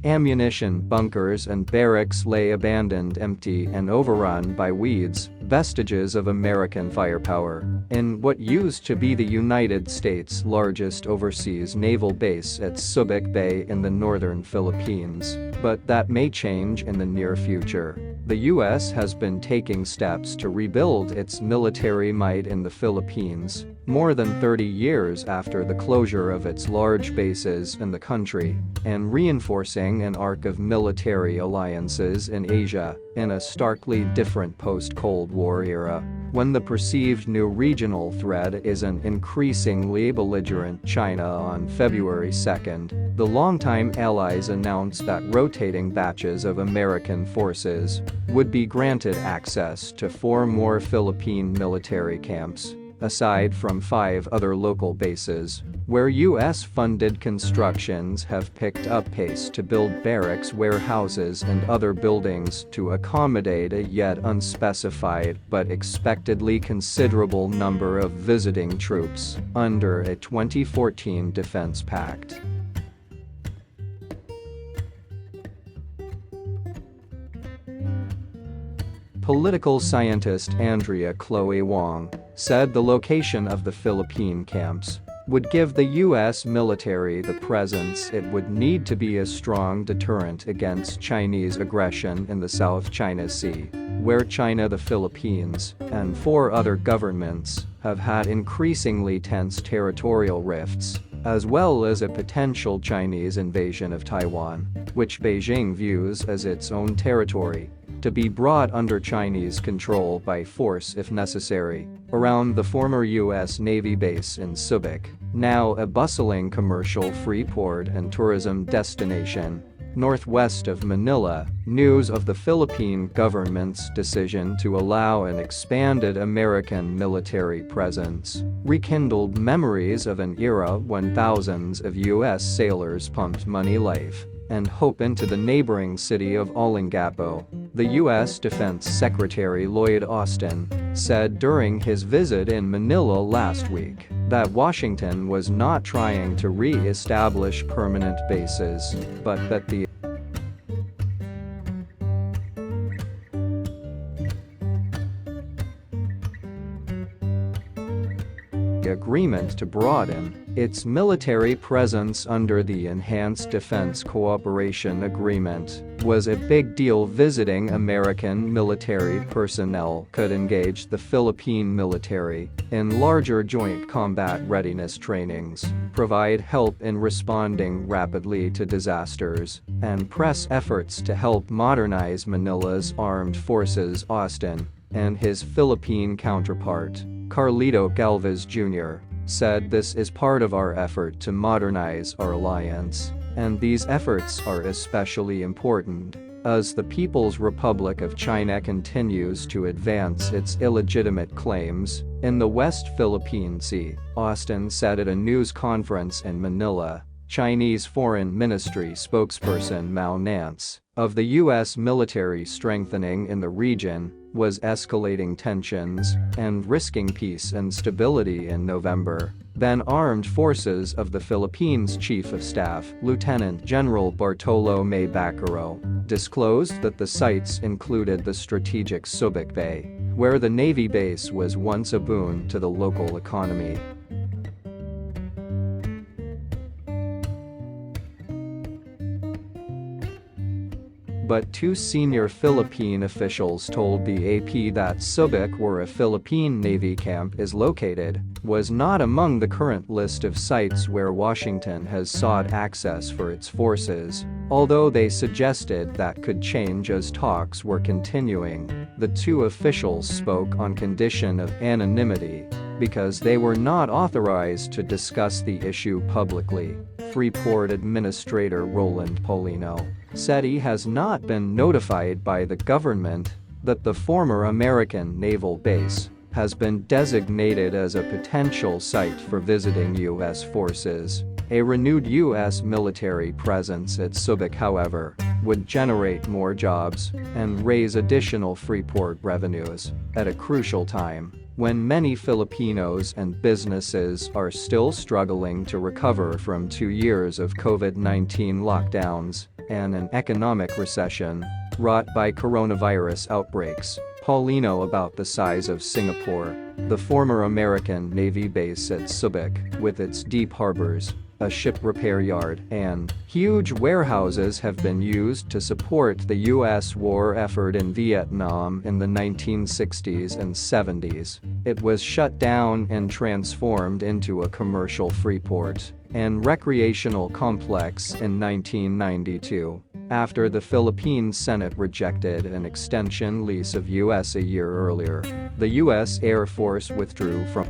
Ammunition bunkers and barracks lay abandoned, empty, and overrun by weeds, vestiges of American firepower, in what used to be the United States' largest overseas naval base at Subic Bay in the northern Philippines. But that may change in the near future. The U.S. has been taking steps to rebuild its military might in the Philippines, more than 30 years after the closure of its large bases in the country, and reinforcing an arc of military alliances in Asia, in a starkly different post-Cold War era, when the perceived new regional threat is an increasingly belligerent China. On February 2nd, the longtime allies announced that rotating batches of American forces would be granted access to 4 more Philippine military camps, aside from 5 other local bases, where U.S.-funded constructions have picked up pace to build barracks, warehouses, and other buildings to accommodate a yet unspecified but expectedly considerable number of visiting troops under a 2014 defense pact. Political scientist Andrea Chloe Wong said the location of the Philippine camps would give the U.S. military the presence it would need to be a strong deterrent against Chinese aggression in the South China Sea, where China, the Philippines, and 4 other governments have had increasingly tense territorial rifts, as well as a potential Chinese invasion of Taiwan, which Beijing views as its own territory, to be brought under Chinese control by force if necessary. Around the former U.S. Navy base in Subic, now a bustling commercial free port and tourism destination, northwest of Manila, news of the Philippine government's decision to allow an expanded American military presence rekindled memories of an era when thousands of U.S. sailors pumped money, life, and hope into the neighboring city of Olongapo. The U.S. Defense Secretary Lloyd Austin said during his visit in Manila last week that Washington was not trying to re-establish permanent bases, but that the agreement to broaden its military presence under the Enhanced Defense Cooperation Agreement was a big deal. Visiting American military personnel could engage the Philippine military in larger joint combat readiness trainings, provide help in responding rapidly to disasters, and press efforts to help modernize Manila's armed forces. Austin and his Philippine counterpart, Carlito Galvez Jr., said this is part of our effort to modernize our alliance, and these efforts are especially important as the People's Republic of China continues to advance its illegitimate claims in the West Philippine Sea. Austin said at a news conference in Manila, Chinese Foreign Ministry spokesperson Mao Nance, of the U.S. military strengthening in the region was escalating tensions and risking peace and stability. In November, then Armed Forces of the Philippines Chief of Staff, Lieutenant General Bartolome Baccaro, disclosed that the sites included the strategic Subic Bay, where the Navy base was once a boon to the local economy. But 2 senior Philippine officials told the AP that Subic, where a Philippine Navy camp is located, was not among the current list of sites where Washington has sought access for its forces, although they suggested that could change as talks were continuing. The 2 officials spoke on condition of anonymity because they were not authorized to discuss the issue publicly. Freeport Administrator Roland Paulino said he has not been notified by the government that the former American naval base has been designated as a potential site for visiting U.S. forces. A renewed U.S. military presence at Subic, however, would generate more jobs and raise additional Freeport revenues at a crucial time when many Filipinos and businesses are still struggling to recover from 2 years of COVID-19 lockdowns and an economic recession wrought by coronavirus outbreaks. Paulino about the size of Singapore. The former American Navy base at Subic, with its deep harbors, a ship repair yard, and huge warehouses have been used to support the U.S. war effort in Vietnam in the 1960s and 70s. It was shut down and transformed into a commercial freeport and recreational complex in 1992, after the Philippine Senate rejected an extension lease of U.S. a year earlier. The U.S. Air Force withdrew from